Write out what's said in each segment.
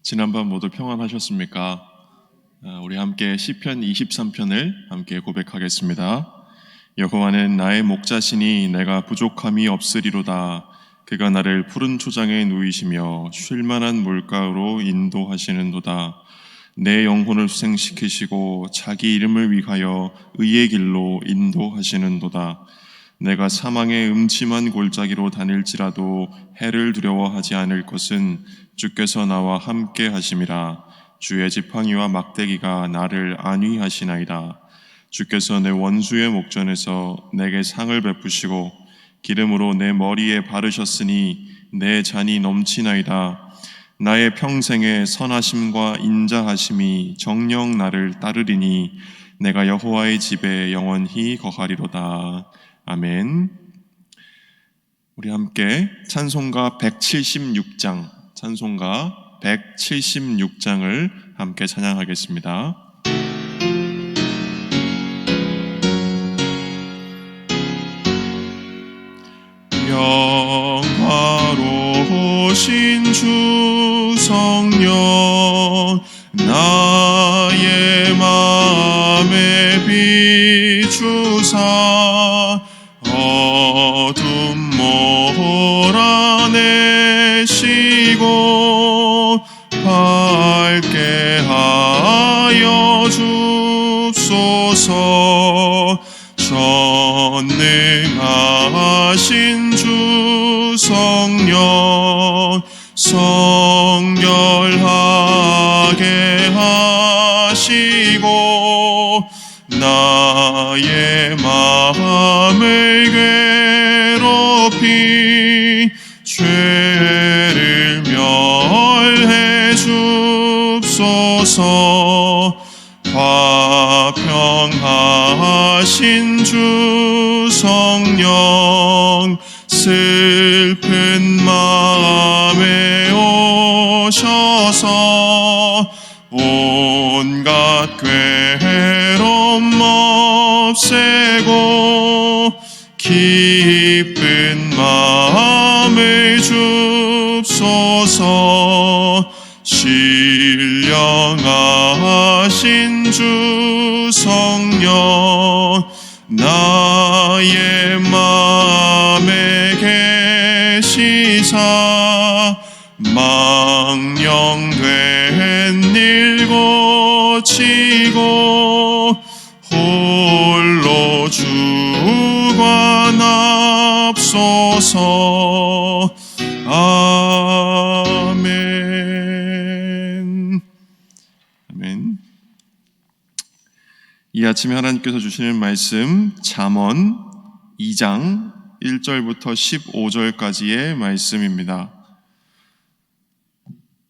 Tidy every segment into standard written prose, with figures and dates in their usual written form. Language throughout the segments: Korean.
지난밤 모두 평안하셨습니까? 우리 함께 시편 23편을 함께 고백하겠습니다. 여호와는 나의 목자시니 내가 부족함이 없으리로다. 그가 나를 푸른 초장에 누이시며 쉴만한 물가로 인도하시는도다. 내 영혼을 수생시키시고 자기 이름을 위하여 의의 길로 인도하시는도다. 내가 사망의 음침한 골짜기로 다닐지라도 해를 두려워하지 않을 것은 주께서 나와 함께 하심이라. 주의 지팡이와 막대기가 나를 안위하시나이다. 주께서 내 원수의 목전에서 내게 상을 베푸시고 기름으로 내 머리에 바르셨으니 내 잔이 넘치나이다. 나의 평생의 선하심과 인자하심이 정녕 나를 따르리니 내가 여호와의 집에 영원히 거하리로다. 아멘. 우리 함께 찬송가 176장, 찬송가 176장을 함께 찬양하겠습니다. 영화로우신 주 성령, 나의 마음에 비추사 어둠 몰아내시고 밝게 하여 줍소서. 전능하신 주 성령, 성결하게 하시고 나의 마음을 괴롭히 죄를 멸해 줍소서. 화평하신 주 성령, 슬픈 마음에 오셔서 온갖 괴로움 없애고 기쁜 마음을 줍소서. 신령하신 주 성령, 나의 마음에 계시사 망령된 일 고치고 홀로 주관합소서. 아멘. 아멘. 이 아침에 하나님께서 주시는 말씀, 잠언 2장 1절부터 15절까지의 말씀입니다.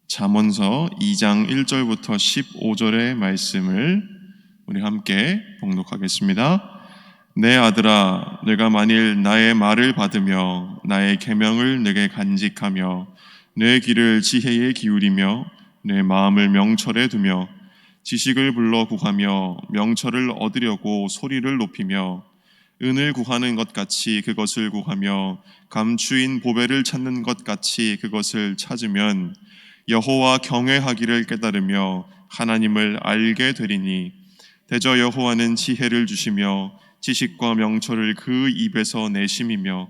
잠언서 2장 1절부터 15절의 말씀을 우리 함께 봉독하겠습니다. 내 아들아, 내가 만일 나의 말을 받으며 나의 계명을 내게 간직하며 내 귀를 지혜에 기울이며 내 마음을 명철에 두며 지식을 불러 구하며 명철을 얻으려고 소리를 높이며 은을 구하는 것 같이 그것을 구하며 감추인 보배를 찾는 것 같이 그것을 찾으면 여호와 경외하기를 깨달으며 하나님을 알게 되리니 대저 여호와는 지혜를 주시며 지식과 명철을 그 입에서 내심이며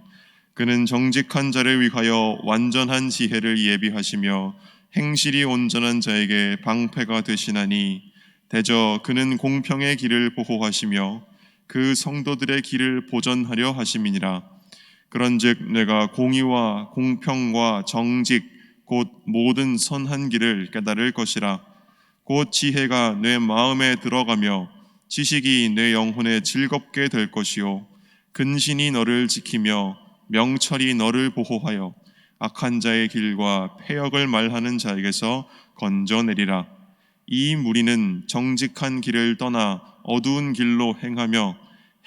그는 정직한 자를 위하여 완전한 지혜를 예비하시며 행실이 온전한 자에게 방패가 되시나니 대저 그는 공평의 길을 보호하시며 그 성도들의 길을 보전하려 하심이니라. 그런즉 내가 공의와 공평과 정직 곧 모든 선한 길을 깨달을 것이라. 곧 지혜가 내 마음에 들어가며 지식이 내 영혼에 즐겁게 될 것이요 근신이 너를 지키며 명철이 너를 보호하여 악한 자의 길과 패역을 말하는 자에게서 건져내리라. 이 무리는 정직한 길을 떠나 어두운 길로 행하며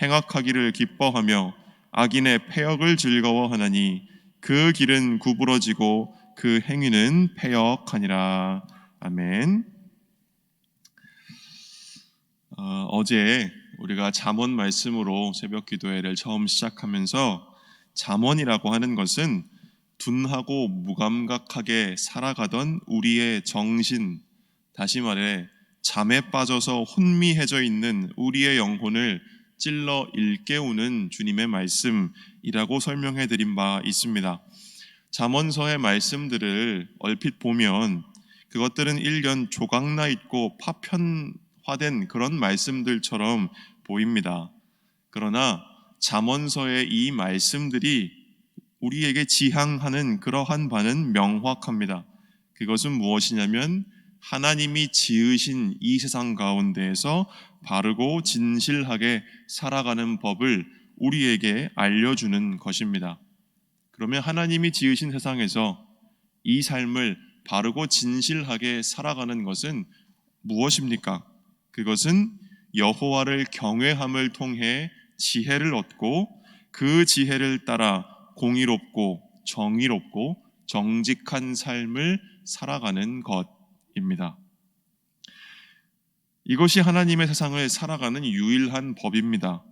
행악하기를 기뻐하며 악인의 패역을 즐거워하나니 그 길은 구부러지고 그 행위는 패역하니라. 아멘. 어제 우리가 잠언 말씀으로 새벽 기도회를 처음 시작하면서 잠언이라고 하는 것은 둔하고 무감각하게 살아가던 우리의 정신, 다시 말해 잠에 빠져서 혼미해져 있는 우리의 영혼을 찔러 일깨우는 주님의 말씀이라고 설명해 드린 바 있습니다. 잠언서의 말씀들을 얼핏 보면 그것들은 일견 조각나 있고 파편화된 그런 말씀들처럼 보입니다. 그러나 잠언서의 이 말씀들이 우리에게 지향하는 그러한 바는 명확합니다. 그것은 무엇이냐면 하나님이 지으신 이 세상 가운데에서 바르고 진실하게 살아가는 법을 우리에게 알려주는 것입니다. 그러면 하나님이 지으신 세상에서 이 삶을 바르고 진실하게 살아가는 것은 무엇입니까? 그것은 여호와를 경외함을 통해 지혜를 얻고 그 지혜를 따라 공의롭고 정의롭고 정직한 삶을 살아가는 것입니다. 이것이 하나님의 세상을 살아가는 유일한 법입니다.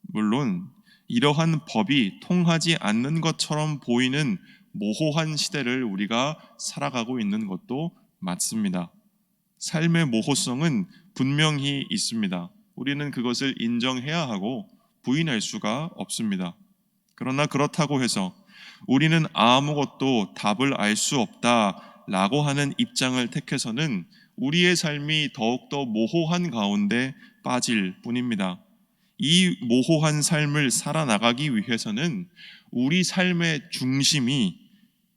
물론 이러한 법이 통하지 않는 것처럼 보이는 모호한 시대를 우리가 살아가고 있는 것도 맞습니다. 삶의 모호성은 분명히 있습니다. 우리는 그것을 인정해야 하고 부인할 수가 없습니다. 그러나 그렇다고 해서 우리는 아무것도 답을 알 수 없다라고 하는 입장을 택해서는 우리의 삶이 더욱더 모호한 가운데 빠질 뿐입니다. 이 모호한 삶을 살아나가기 위해서는 우리 삶의 중심이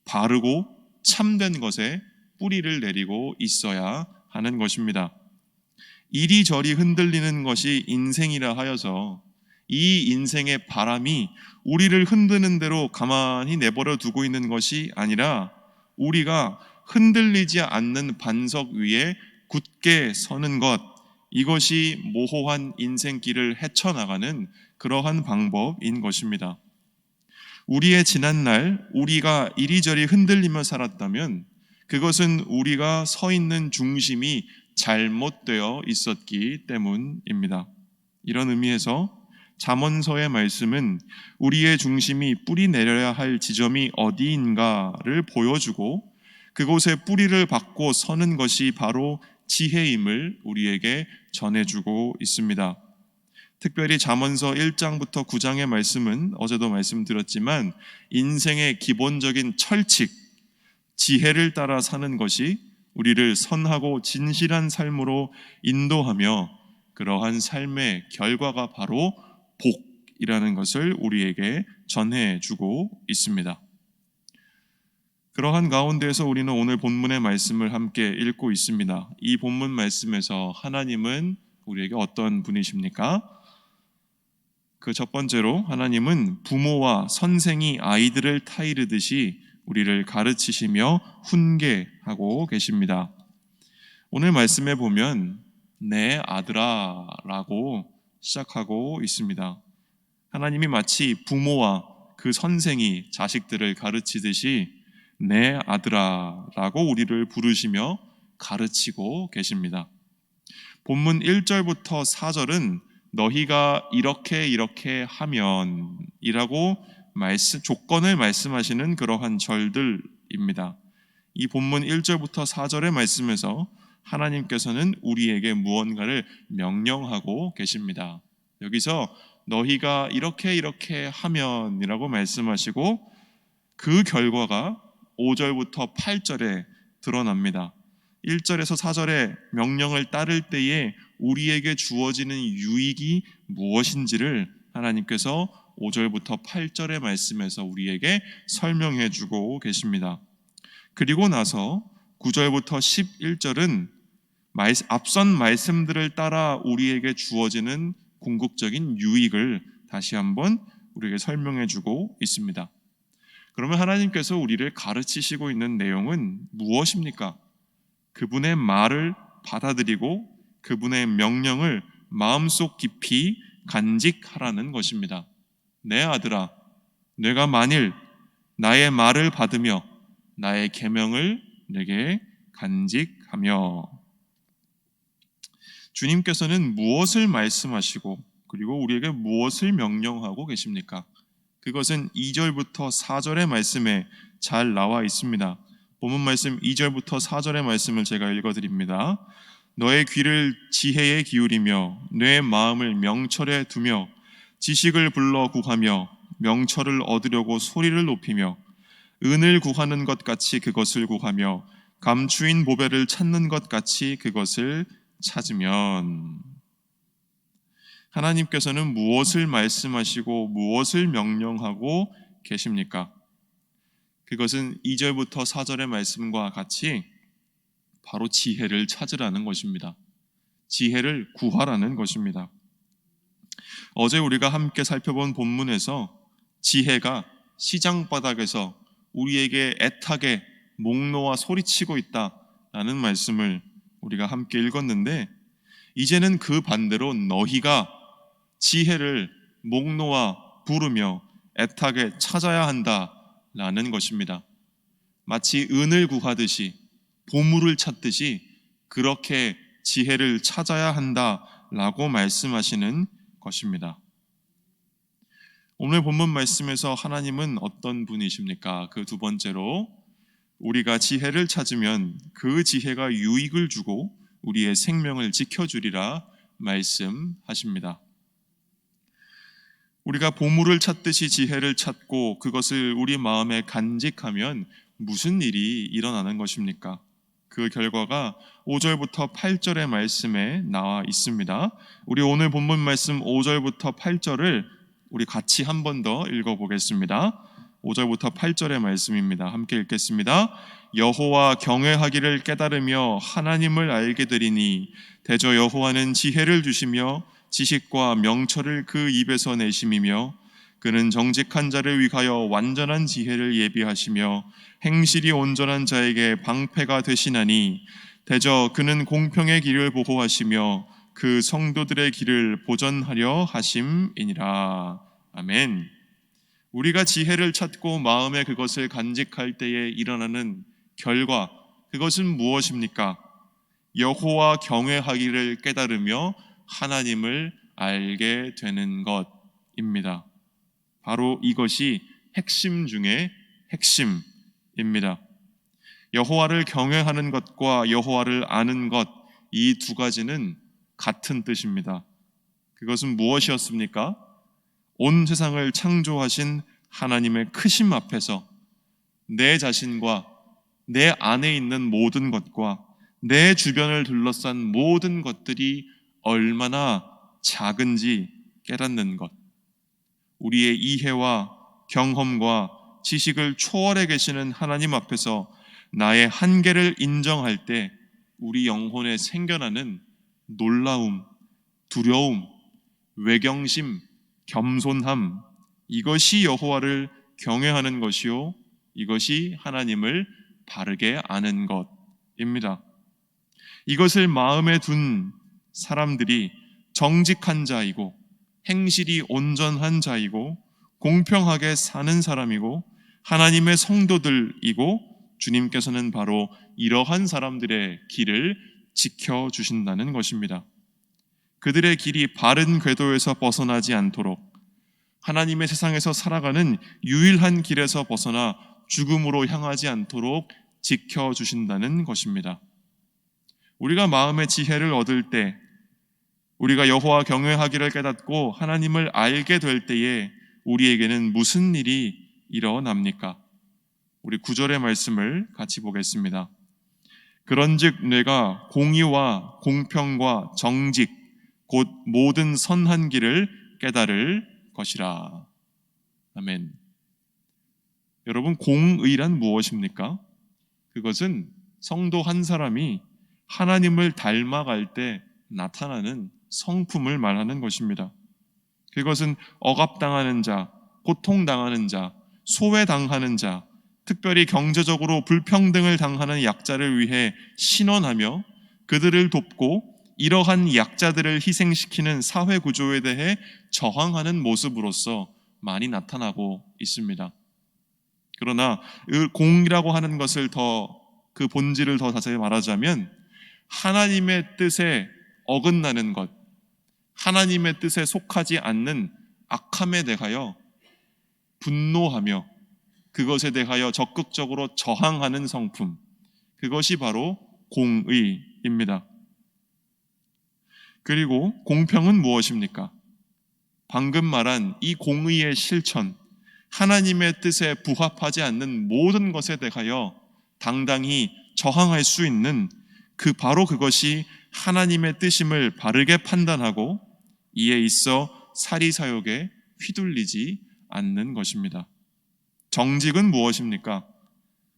바르고 참된 것에 뿌리를 내리고 있어야 하는 것입니다. 이리저리 흔들리는 것이 인생이라 하여서 이 인생의 바람이 우리를 흔드는 대로 가만히 내버려 두고 있는 것이 아니라 우리가 흔들리지 않는 반석 위에 굳게 서는 것, 이것이 모호한 인생길을 헤쳐나가는 그러한 방법인 것입니다. 우리의 지난날 우리가 이리저리 흔들리며 살았다면 그것은 우리가 서 있는 중심이 잘못되어 있었기 때문입니다. 이런 의미에서 잠언서의 말씀은 우리의 중심이 뿌리 내려야 할 지점이 어디인가를 보여주고 그곳에 뿌리를 받고 서는 것이 바로 지혜임을 우리에게 전해주고 있습니다. 특별히 잠언서 1장부터 9장의 말씀은 어제도 말씀드렸지만 인생의 기본적인 철칙, 지혜를 따라 사는 것이 우리를 선하고 진실한 삶으로 인도하며 그러한 삶의 결과가 바로 복이라는 것을 우리에게 전해주고 있습니다. 그러한 가운데에서 우리는 오늘 본문의 말씀을 함께 읽고 있습니다. 이 본문 말씀에서 하나님은 우리에게 어떤 분이십니까? 그 첫 번째로 하나님은 부모와 선생이 아이들을 타이르듯이 우리를 가르치시며 훈계하고 계십니다. 오늘 말씀에 보면 내 아들아 라고 시작하고 있습니다. 하나님이 마치 부모와 그 선생이 자식들을 가르치듯이 내 아들아 라고 우리를 부르시며 가르치고 계십니다. 본문 1절부터 4절은 너희가 이렇게 하면 이라고 조건을 말씀하시는 그러한 절들입니다. 이 본문 1절부터 4절의 말씀에서 하나님께서는 우리에게 무언가를 명령하고 계십니다. 여기서 너희가 이렇게 하면 이라고 말씀하시고 그 결과가 5절부터 8절에 드러납니다. 1절에서 4절의 명령을 따를 때에 우리에게 주어지는 유익이 무엇인지를 하나님께서 5절부터 8절의 말씀에서 우리에게 설명해 주고 계십니다. 그리고 나서 9절부터 11절은 앞선 말씀들을 따라 우리에게 주어지는 궁극적인 유익을 다시 한번 우리에게 설명해 주고 있습니다. 그러면 하나님께서 우리를 가르치시고 있는 내용은 무엇입니까? 그분의 말을 받아들이고 그분의 명령을 마음속 깊이 간직하라는 것입니다. 내 아들아, 내가 만일 나의 말을 받으며 나의 계명을 내게 간직하며. 주님께서는 무엇을 말씀하시고 그리고 우리에게 무엇을 명령하고 계십니까? 그것은 2절부터 4절의 말씀에 잘 나와 있습니다. 본문 말씀 2절부터 4절의 말씀을 제가 읽어드립니다. 너의 귀를 지혜에 기울이며 내 마음을 명철에 두며 지식을 불러 구하며 명철을 얻으려고 소리를 높이며 은을 구하는 것 같이 그것을 구하며 감추인 보배를 찾는 것 같이 그것을 찾으면. 하나님께서는 무엇을 말씀하시고 무엇을 명령하고 계십니까? 그것은 2절부터 4절의 말씀과 같이 바로 지혜를 찾으라는 것입니다. 지혜를 구하라는 것입니다. 어제 우리가 함께 살펴본 본문에서 지혜가 시장바닥에서 우리에게 애타게 목 놓아 소리치고 있다라는 말씀을 우리가 함께 읽었는데, 이제는 그 반대로 너희가 지혜를 목 놓아 부르며 애타게 찾아야 한다라는 것입니다. 마치 은을 구하듯이 보물을 찾듯이 그렇게 지혜를 찾아야 한다라고 말씀하시는 것입니다. 오늘 본문 말씀에서 하나님은 어떤 분이십니까? 그 두 번째로 우리가 지혜를 찾으면 그 지혜가 유익을 주고 우리의 생명을 지켜주리라 말씀하십니다. 우리가 보물을 찾듯이 지혜를 찾고 그것을 우리 마음에 간직하면 무슨 일이 일어나는 것입니까? 그 결과가 5절부터 8절의 말씀에 나와 있습니다. 우리 오늘 본문 말씀 5절부터 8절을 우리 같이 한 번 더 읽어보겠습니다. 5절부터 8절의 말씀입니다. 함께 읽겠습니다. 여호와 경외하기를 깨달으며 하나님을 알게 되리니 대저 여호와는 지혜를 주시며 지식과 명철을 그 입에서 내심이며 그는 정직한 자를 위하여 완전한 지혜를 예비하시며 행실이 온전한 자에게 방패가 되시나니 대저 그는 공평의 길을 보호하시며 그 성도들의 길을 보전하려 하심이니라. 아멘. 우리가 지혜를 찾고 마음에 그것을 간직할 때에 일어나는 결과, 그것은 무엇입니까? 여호와 경외하기를 깨달으며 하나님을 알게 되는 것입니다. 바로 이것이 핵심 중에 핵심입니다. 여호와를 경외하는 것과 여호와를 아는 것, 이 두 가지는 같은 뜻입니다. 그것은 무엇이었습니까? 온 세상을 창조하신 하나님의 크심 앞에서 내 자신과 내 안에 있는 모든 것과 내 주변을 둘러싼 모든 것들이 얼마나 작은지 깨닫는 것, 우리의 이해와 경험과 지식을 초월해 계시는 하나님 앞에서 나의 한계를 인정할 때 우리 영혼에 생겨나는 놀라움, 두려움, 외경심, 겸손함, 이것이 여호와를 경외하는 것이요, 이것이 하나님을 바르게 아는 것입니다. 이것을 마음에 둔 사람들이 정직한 자이고 행실이 온전한 자이고 공평하게 사는 사람이고 하나님의 성도들이고, 주님께서는 바로 이러한 사람들의 길을 지켜주신다는 것입니다. 그들의 길이 바른 궤도에서 벗어나지 않도록, 하나님의 세상에서 살아가는 유일한 길에서 벗어나 죽음으로 향하지 않도록 지켜주신다는 것입니다. 우리가 마음의 지혜를 얻을 때, 우리가 여호와 경외하기를 깨닫고 하나님을 알게 될 때에 우리에게는 무슨 일이 일어납니까? 우리 9절의 말씀을 같이 보겠습니다. 그런즉 내가 공의와 공평과 정직 곧 모든 선한 길을 깨달을 것이라. 아멘. 여러분, 공의란 무엇입니까? 그것은 성도 한 사람이 하나님을 닮아갈 때 나타나는 성품을 말하는 것입니다. 그것은 억압당하는 자, 고통당하는 자, 소외당하는 자, 특별히 경제적으로 불평등을 당하는 약자를 위해 신원하며 그들을 돕고 이러한 약자들을 희생시키는 사회 구조에 대해 저항하는 모습으로서 많이 나타나고 있습니다. 그러나 공이라고 하는 것을 그 본질을 더 자세히 말하자면 하나님의 뜻에 어긋나는 것, 하나님의 뜻에 속하지 않는 악함에 대하여 분노하며 그것에 대하여 적극적으로 저항하는 성품, 그것이 바로 공의입니다. 그리고 공평은 무엇입니까? 방금 말한 이 공의의 실천, 하나님의 뜻에 부합하지 않는 모든 것에 대하여 당당히 저항할 수 있는 바로 그것이 하나님의 뜻임을 바르게 판단하고 이에 있어 사리사욕에 휘둘리지 않는 것입니다. 정직은 무엇입니까?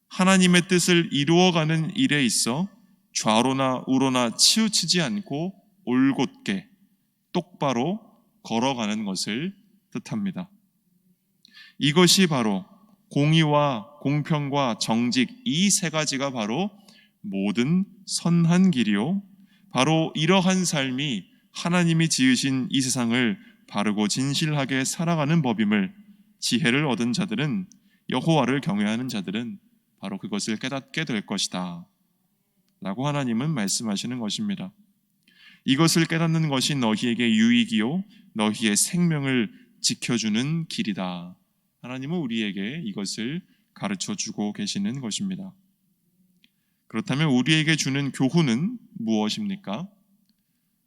하나님의 뜻을 이루어가는 일에 있어 좌로나 우로나 치우치지 않고 올곧게 똑바로 걸어가는 것을 뜻합니다. 이것이 바로 공의와 공평과 정직, 이 세 가지가 바로 모든 선한 길이요, 바로 이러한 삶이 하나님이 지으신 이 세상을 바르고 진실하게 살아가는 법임을 지혜를 얻은 자들은, 여호와를 경외하는 자들은 바로 그것을 깨닫게 될 것이다 라고 하나님은 말씀하시는 것입니다. 이것을 깨닫는 것이 너희에게 유익이요 너희의 생명을 지켜주는 길이다. 하나님은 우리에게 이것을 가르쳐주고 계시는 것입니다. 그렇다면 우리에게 주는 교훈은 무엇입니까?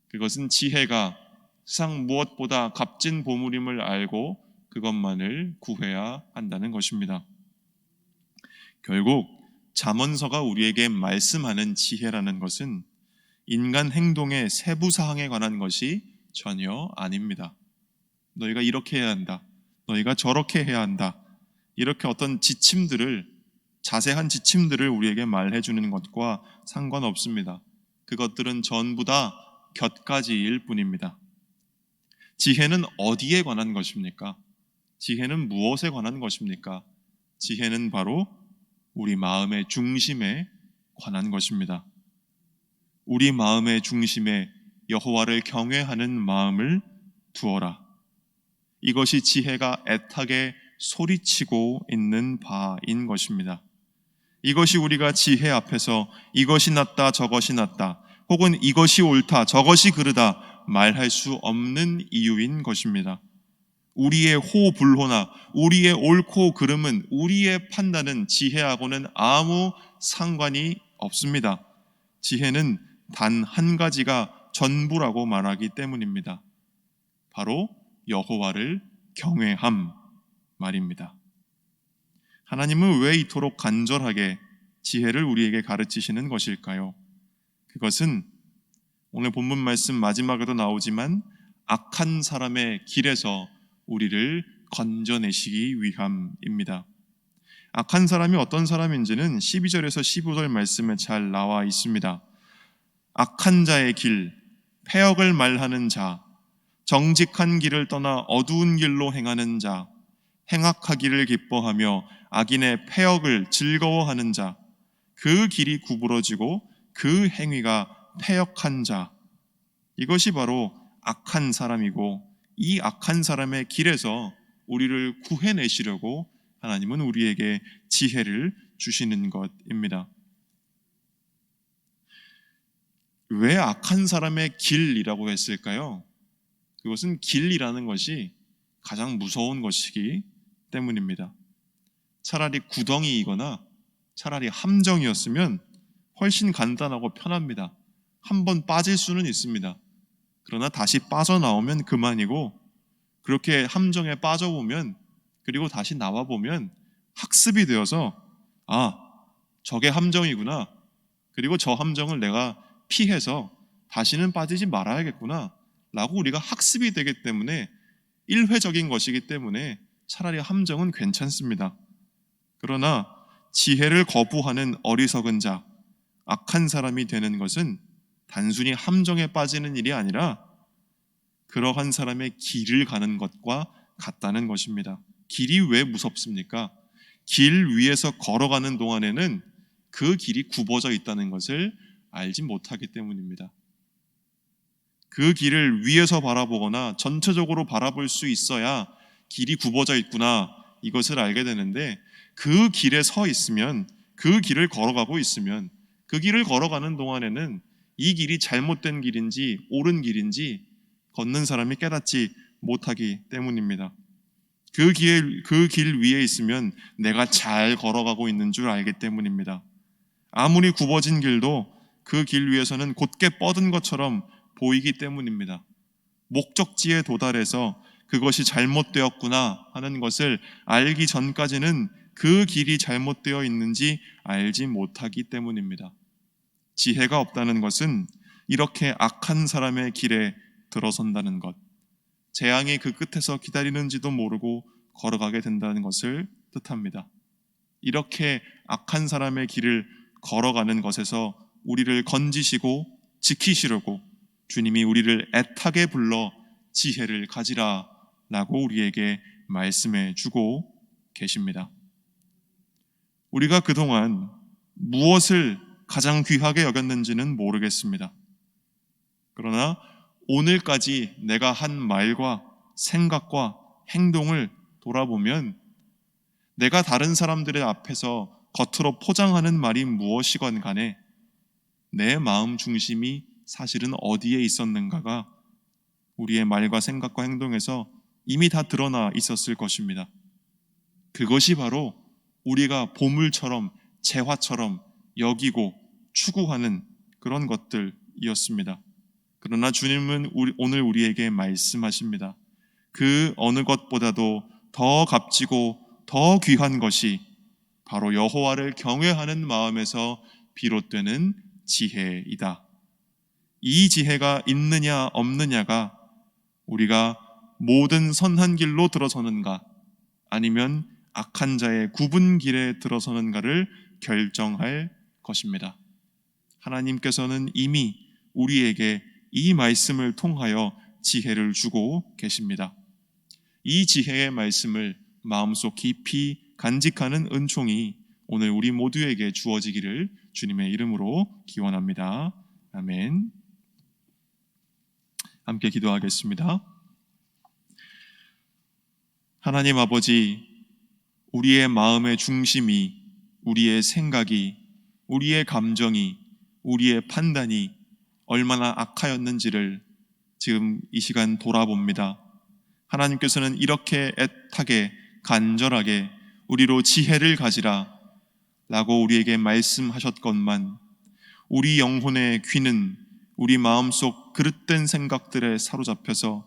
그것은 지혜가 세상 무엇보다 값진 보물임을 알고 그것만을 구해야 한다는 것입니다. 결국 잠언서가 우리에게 말씀하는 지혜라는 것은 인간 행동의 세부 사항에 관한 것이 전혀 아닙니다. 너희가 이렇게 해야 한다, 너희가 저렇게 해야 한다, 이렇게 어떤 자세한 지침들을 우리에게 말해주는 것과 상관없습니다. 그것들은 전부 다 곁가지일 뿐입니다. 지혜는 어디에 관한 것입니까? 지혜는 무엇에 관한 것입니까? 지혜는 바로 우리 마음의 중심에 관한 것입니다. 우리 마음의 중심에 여호와를 경외하는 마음을 두어라. 이것이 지혜가 애타게 소리치고 있는 바인 것입니다. 이것이 우리가 지혜 앞에서 이것이 낫다 저것이 낫다 혹은 이것이 옳다 저것이 그르다 말할 수 없는 이유인 것입니다. 우리의 호불호나 우리의 옳고 그름은, 우리의 판단은 지혜하고는 아무 상관이 없습니다. 지혜는 단 한 가지가 전부라고 말하기 때문입니다. 바로 여호와를 경외함 말입니다. 하나님은 왜 이토록 간절하게 지혜를 우리에게 가르치시는 것일까요? 그것은 오늘 본문 말씀 마지막에도 나오지만 악한 사람의 길에서 우리를 건져내시기 위함입니다. 악한 사람이 어떤 사람인지는 12절에서 15절 말씀에 잘 나와 있습니다. 악한 자의 길, 패역을 말하는 자, 정직한 길을 떠나 어두운 길로 행하는 자, 행악하기를 기뻐하며 악인의 패역을 즐거워하는 자, 그 길이 구부러지고 그 행위가 패역한 자, 이것이 바로 악한 사람이고, 이 악한 사람의 길에서 우리를 구해내시려고 하나님은 우리에게 지혜를 주시는 것입니다. 왜 악한 사람의 길이라고 했을까요? 그것은 길이라는 것이 가장 무서운 것이기 때문입니다. 차라리 구덩이이거나 차라리 함정이었으면 훨씬 간단하고 편합니다. 한번 빠질 수는 있습니다. 그러나 다시 빠져나오면 그만이고, 그렇게 함정에 빠져보면 그리고 다시 나와보면 학습이 되어서 저게 함정이구나, 그리고 저 함정을 내가 피해서 다시는 빠지지 말아야겠구나 라고 우리가 학습이 되기 때문에, 일회적인 것이기 때문에 차라리 함정은 괜찮습니다. 그러나 지혜를 거부하는 어리석은 자, 악한 사람이 되는 것은 단순히 함정에 빠지는 일이 아니라 그러한 사람의 길을 가는 것과 같다는 것입니다. 길이 왜 무섭습니까? 길 위에서 걸어가는 동안에는 그 길이 굽어져 있다는 것을 알지 못하기 때문입니다. 그 길을 위에서 바라보거나 전체적으로 바라볼 수 있어야 길이 굽어져 있구나, 이것을 알게 되는데, 그 길에 서 있으면, 그 길을 걸어가고 있으면, 그 길을 걸어가는 동안에는 이 길이 잘못된 길인지 옳은 길인지 걷는 사람이 깨닫지 못하기 때문입니다. 그 길 위에 있으면 내가 잘 걸어가고 있는 줄 알기 때문입니다. 아무리 굽어진 길도 그 길 위에서는 곧게 뻗은 것처럼 보이기 때문입니다. 목적지에 도달해서 그것이 잘못되었구나 하는 것을 알기 전까지는 그 길이 잘못되어 있는지 알지 못하기 때문입니다. 지혜가 없다는 것은 이렇게 악한 사람의 길에 들어선다는 것, 재앙이 그 끝에서 기다리는지도 모르고 걸어가게 된다는 것을 뜻합니다. 이렇게 악한 사람의 길을 걸어가는 것에서 우리를 건지시고 지키시려고 주님이 우리를 애타게 불러 지혜를 가지라 라고 우리에게 말씀해 주고 계십니다. 우리가 그동안 무엇을 가장 귀하게 여겼는지는 모르겠습니다. 그러나 오늘까지 내가 한 말과 생각과 행동을 돌아보면 내가 다른 사람들의 앞에서 겉으로 포장하는 말이 무엇이건 간에 내 마음 중심이 사실은 어디에 있었는가가 우리의 말과 생각과 행동에서 이미 다 드러나 있었을 것입니다. 그것이 바로 우리가 보물처럼 재화처럼 여기고 추구하는 그런 것들이었습니다. 그러나 주님은 오늘 우리에게 말씀하십니다. 그 어느 것보다도 더 값지고 더 귀한 것이 바로 여호와를 경외하는 마음에서 비롯되는 지혜이다. 이 지혜가 있느냐 없느냐가 우리가 모든 선한 길로 들어서는가 아니면 악한 자의 굽은 길에 들어서는가를 결정할 것입니다. 하나님께서는 이미 우리에게 이 말씀을 통하여 지혜를 주고 계십니다. 이 지혜의 말씀을 마음속 깊이 간직하는 은총이 오늘 우리 모두에게 주어지기를 주님의 이름으로 기원합니다. 아멘. 함께 기도하겠습니다. 하나님 아버지, 우리의 마음의 중심이, 우리의 생각이, 우리의 감정이, 우리의 판단이 얼마나 악하였는지를 지금 이 시간 돌아봅니다. 하나님께서는 이렇게 애타게 간절하게 우리로 지혜를 가지라 라고 우리에게 말씀하셨건만 우리 영혼의 귀는 우리 마음속 그릇된 생각들에 사로잡혀서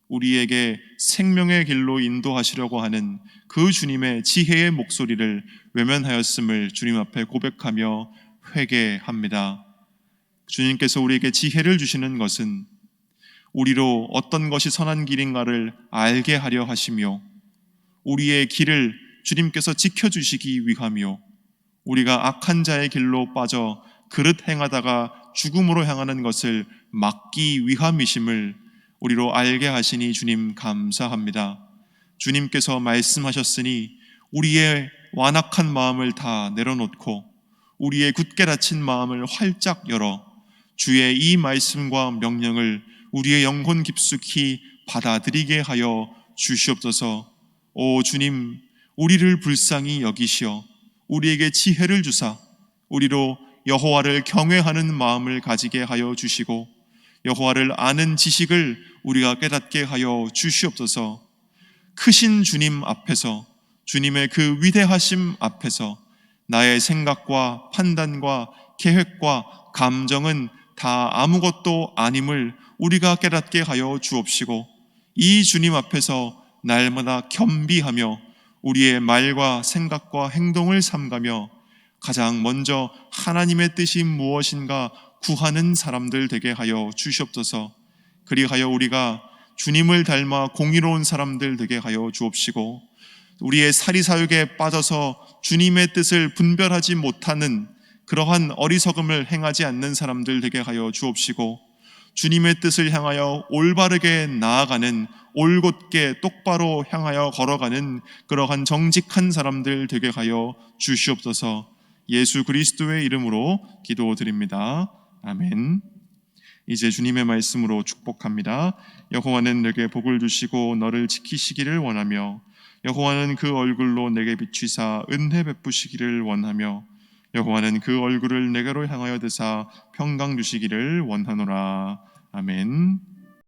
우리에게 생명의 길로 인도하시려고 하는 그 주님의 지혜의 목소리를 외면하였음을 주님 앞에 고백하며 회개합니다. 주님께서 우리에게 지혜를 주시는 것은 우리로 어떤 것이 선한 길인가를 알게 하려 하시며 우리의 길을 주님께서 지켜주시기 위하며 우리가 악한 자의 길로 빠져 그릇 행하다가 죽음으로 향하는 것을 막기 위함이심을 우리로 알게 하시니 주님 감사합니다. 주님께서 말씀하셨으니 우리의 완악한 마음을 다 내려놓고 우리의 굳게 닫힌 마음을 활짝 열어 주의 이 말씀과 명령을 우리의 영혼 깊숙이 받아들이게 하여 주시옵소서. 오 주님, 우리를 불쌍히 여기시어 우리에게 지혜를 주사 우리로 여호와를 경외하는 마음을 가지게 하여 주시고 여호와를 아는 지식을 우리가 깨닫게 하여 주시옵소서. 크신 주님 앞에서, 주님의 그 위대하심 앞에서 나의 생각과 판단과 계획과 감정은 다 아무것도 아님을 우리가 깨닫게 하여 주옵시고 이 주님 앞에서 날마다 겸비하며 우리의 말과 생각과 행동을 삼가며 가장 먼저 하나님의 뜻이 무엇인가 구하는 사람들 되게 하여 주시옵소서. 그리하여 우리가 주님을 닮아 공의로운 사람들 되게 하여 주옵시고 우리의 사리사욕에 빠져서 주님의 뜻을 분별하지 못하는 그러한 어리석음을 행하지 않는 사람들 되게 하여 주옵시고 주님의 뜻을 향하여 올바르게 나아가는 올곧게 똑바로 향하여 걸어가는 그러한 정직한 사람들 되게 하여 주시옵소서. 예수 그리스도의 이름으로 기도드립니다. 아멘. 이제 주님의 말씀으로 축복합니다. 여호와는 내게 복을 주시고 너를 지키시기를 원하며 여호와는 그 얼굴로 내게 비추사 은혜 베푸시기를 원하며 여호와는 그 얼굴을 내게로 향하여 드사 평강 주시기를 원하노라. 아멘.